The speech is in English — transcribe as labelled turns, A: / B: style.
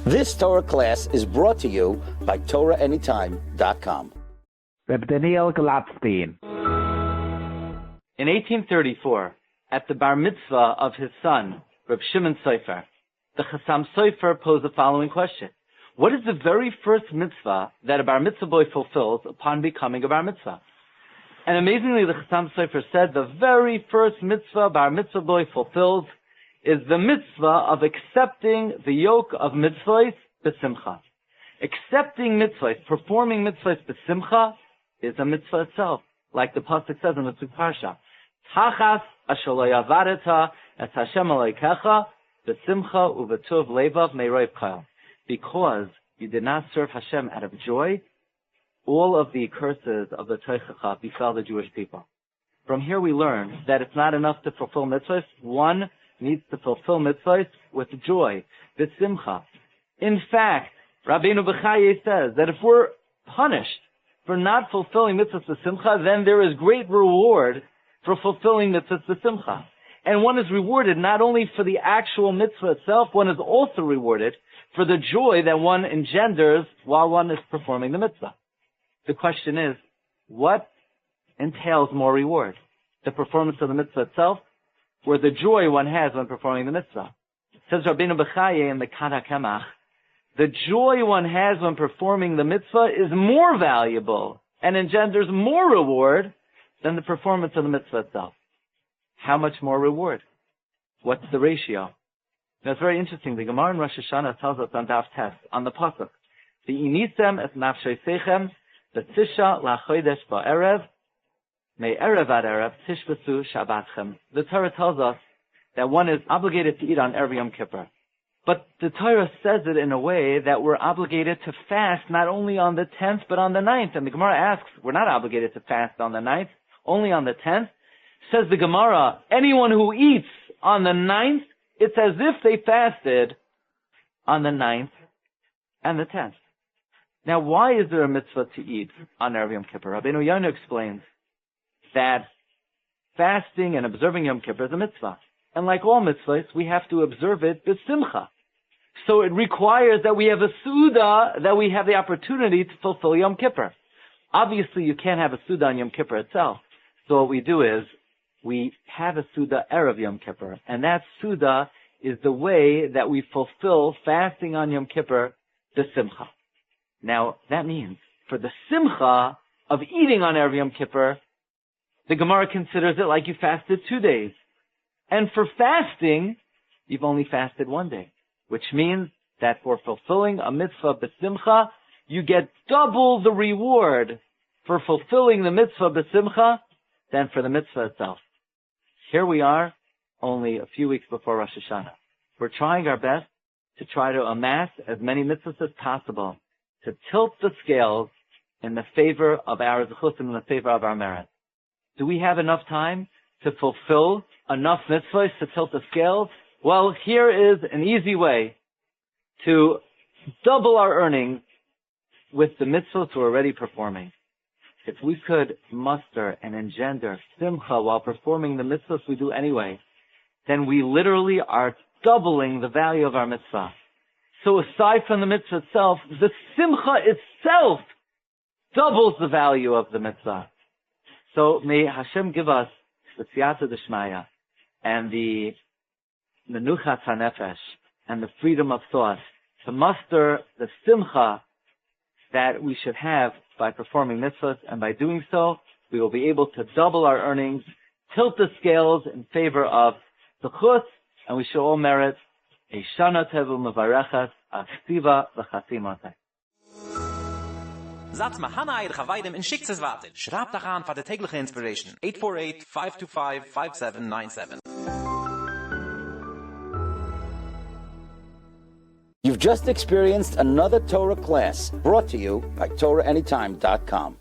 A: This Torah class is brought to you by TorahAnytime.com.
B: Rabbi Glatstein.
C: In 1834, at the bar mitzvah of his son, Reb Shimon Sofer, the Chassam Sofer posed the following question. What is the very first mitzvah that a bar mitzvah boy fulfills upon becoming a bar mitzvah? And amazingly, the Chassam Sofer said the very first mitzvah bar mitzvah boy fulfills is the mitzvah of accepting the yoke of mitzvahs b'simcha. Accepting mitzvahs, performing mitzvahs b'simcha, is a mitzvah itself, like the pasuk says in the Parsha. Tachas asher lo yavareta es Hashem Elokecha b'simcha u'v'tuv levav me'roiv chayil. Because you did not serve Hashem out of joy, all of the curses of the Teichacha befell the Jewish people. From here we learn that it's not enough to fulfill mitzvahs. One needs to fulfill mitzvahs with joy, b'simcha. In fact, Rabbi Yehuda says that if we're punished for not fulfilling mitzvahs b'simcha, then there is great reward for fulfilling mitzvahs b'simcha. And one is rewarded not only for the actual mitzvah itself, one is also rewarded for the joy that one engenders while one is performing the mitzvah. The question is, what entails more reward? The performance of the mitzvah itself, or the joy one has when performing the mitzvah? Says Rabbi Yehuda in the Kad HaKemach, the joy one has when performing the mitzvah is more valuable and engenders more reward than the performance of the mitzvah itself. How much more reward? What's the ratio? Now it's very interesting. The Gemara in Rosh Hashanah tells us on Daf Tes, on the pasuk, the inisem es nafshay sechem, the tisha lachodesh ba'erev, may erev ad erev tishbesu shabbatchem. The Torah tells us that one is obligated to eat on every Yom Kippur. But the Torah says it in a way that we're obligated to fast not only on the 10th, but on the 9th. And the Gemara asks, we're not obligated to fast on the 9th, only on the 10th. Says the Gemara, anyone who eats on the 9th, it's as if they fasted on the 9th and the 10th. Now, why is there a mitzvah to eat on Erev Yom Kippur? Rabbi Meir explains that fasting and observing Yom Kippur is a mitzvah. And like all mitzvahs, we have to observe it b'simcha. So it requires that we have a Suda, that we have the opportunity to fulfill Yom Kippur. Obviously, you can't have a Suda on Yom Kippur itself. So what we do is, we have a Suda Erev Yom Kippur. And that Suda is the way that we fulfill fasting on Yom Kippur, the Simcha. Now, that means, for the Simcha of eating on Erev Yom Kippur, the Gemara considers it like you fasted 2 days. And for fasting, you've only fasted 1 day. Which means that for fulfilling a mitzvah b'simcha, you get double the reward for fulfilling the mitzvah b'simcha than for the mitzvah itself. Here we are, only a few weeks before Rosh Hashanah. We're trying our best to try to amass as many mitzvahs as possible, to tilt the scales in the favor of our zechus and in the favor of our merit. Do we have enough time to fulfill enough mitzvahs to tilt the scales? Well, here is an easy way to double our earnings with the mitzvahs we're already performing. If we could muster and engender simcha while performing the mitzvahs we do anyway, then we literally are doubling the value of our mitzvah. So aside from the mitzvah itself, the simcha itself doubles the value of the mitzvah. So may Hashem give us the siyata d'shmaya and the menuchat hanefesh and the freedom of thought to muster the simcha that we should have by performing mitzvahs, and by doing so, we will be able to double our earnings, tilt the scales in favor of the chutz, and we shall all merit a shana tevu mevarechas achtiva v'chatimotay.
D: Satz ma Hana Eir Chavaydem in schickt es warten. Schreibt doch an für die tägliche Inspiration. 848-525-5797.
A: You've just experienced another Torah class brought to you by TorahAnytime.com.